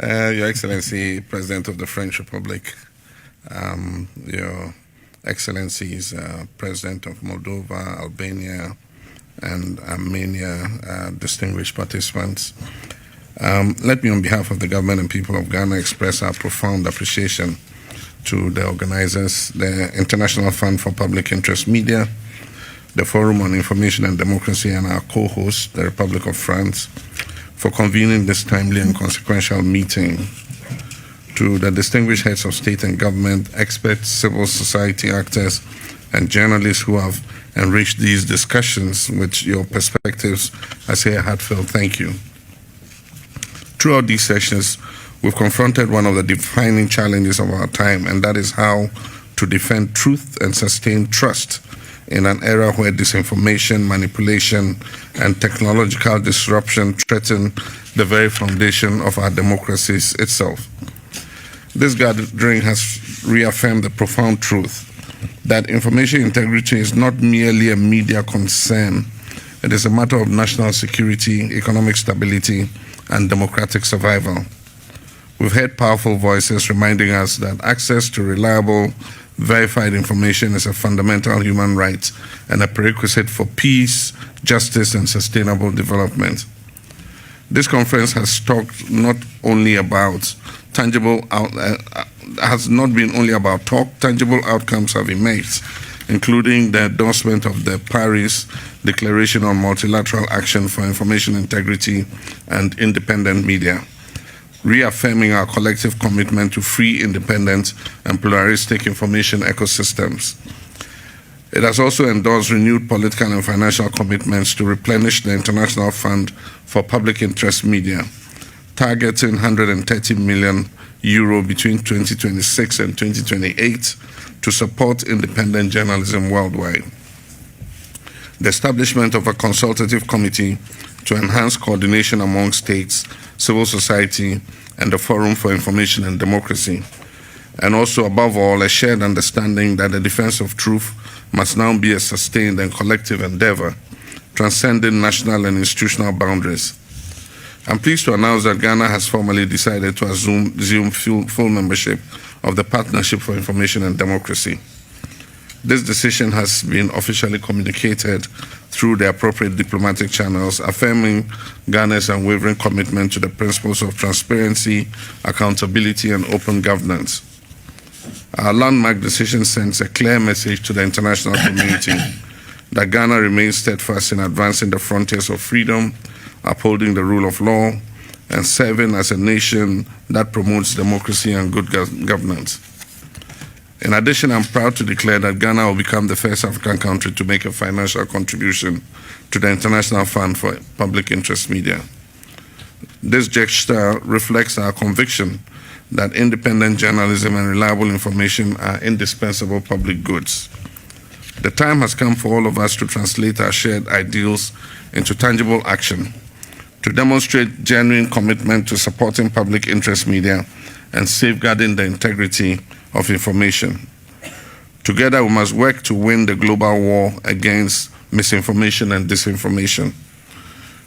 Your Excellency, President of the French Republic, Your Excellencies, President of Moldova, Albania, and Armenia, distinguished participants. Let me, on behalf of the government and people of Ghana, express our profound appreciation to the organizers, the International Fund for Public Interest Media, the Forum on Information and Democracy, and our co-host, the Republic of France, for convening this timely and consequential meeting. To the distinguished heads of state and government, experts, civil society actors, and journalists who have enriched these discussions with your perspectives, I say a heartfelt thank you. Throughout these sessions, we've confronted one of the defining challenges of our time, and that is how to defend truth and sustain trust in an era where disinformation, manipulation, and technological disruption threaten the very foundation of our democracies itself. This gathering has reaffirmed the profound truth that information integrity is not merely a media concern. It is a matter of national security, economic stability, and democratic survival. We've heard powerful voices reminding us that access to reliable, verified information is a fundamental human right and a prerequisite for peace, justice, and sustainable development. This conference has talked not only about has not been only about talk. Tangible outcomes have emerged, including the endorsement of the Paris Declaration on Multilateral Action for Information Integrity and Independent Media, reaffirming our collective commitment to free, independent, and pluralistic information ecosystems. It has also endorsed renewed political and financial commitments to replenish the International Fund for Public Interest Media, targeting €130 million between 2026 and 2028 to support independent journalism worldwide. The establishment of a consultative committee to enhance coordination among states, civil society, and the Forum for Information and Democracy. And also, above all, a shared understanding that the defense of truth must now be a sustained and collective endeavor, transcending national and institutional boundaries. I'm pleased to announce that Ghana has formally decided to assume full membership of the Partnership for Information and Democracy. This decision has been officially communicated through the appropriate diplomatic channels, affirming Ghana's unwavering commitment to the principles of transparency, accountability, and open governance. Our landmark decision sends a clear message to the international community that Ghana remains steadfast in advancing the frontiers of freedom, upholding the rule of law, and serving as a nation that promotes democracy and good governance. In addition, I'm proud to declare that Ghana will become the first African country to make a financial contribution to the International Fund for Public Interest Media. This gesture reflects our conviction that independent journalism and reliable information are indispensable public goods. The time has come for all of us to translate our shared ideals into tangible action, to demonstrate genuine commitment to supporting public interest media and safeguarding the integrity of information. Together, we must work to win the global war against misinformation and disinformation.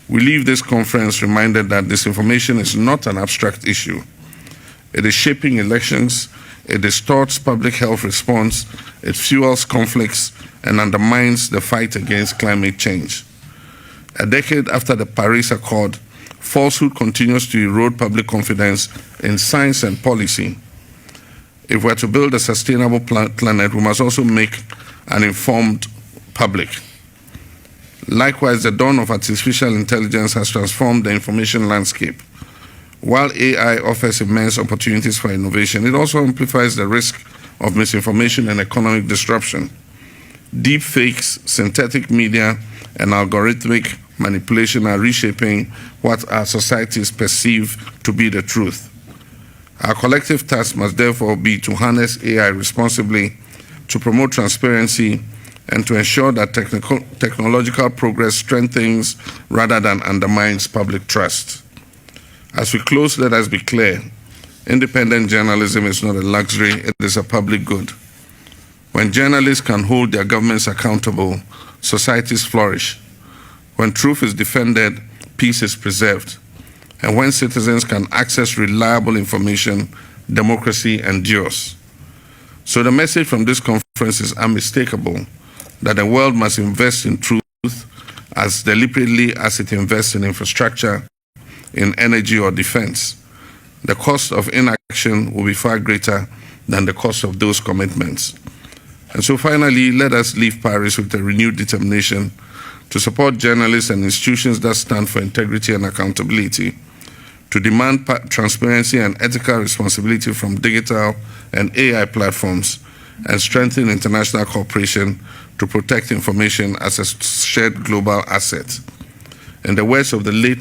We leave this conference reminded that disinformation is not an abstract issue. It is shaping elections, it distorts public health response, it fuels conflicts, and undermines the fight against climate change. A decade after the Paris Accord, falsehood continues to erode public confidence in science and policy. If we're to build a sustainable planet, we must also make an informed public. Likewise, the dawn of artificial intelligence has transformed the information landscape. While AI offers immense opportunities for innovation, it also amplifies the risk of misinformation and economic disruption. Deep fakes, synthetic media, and algorithmic manipulation are reshaping what our societies perceive to be the truth. Our collective task must therefore be to harness AI responsibly, to promote transparency, and to ensure that technological progress strengthens rather than undermines public trust. As we close, let us be clear. Independent journalism is not a luxury, it is a public good. When journalists can hold their governments accountable, societies flourish. When truth is defended, peace is preserved. And when citizens can access reliable information, democracy endures. So the message from this conference is unmistakable, that the world must invest in truth as deliberately as it invests in infrastructure, in energy or defense. The cost of inaction will be far greater than the cost of those commitments. And so finally, let us leave Paris with a renewed determination to support journalists and institutions that stand for integrity and accountability, to demand transparency and ethical responsibility from digital and AI platforms, and strengthen international cooperation to protect information as a shared global asset. In the words of the late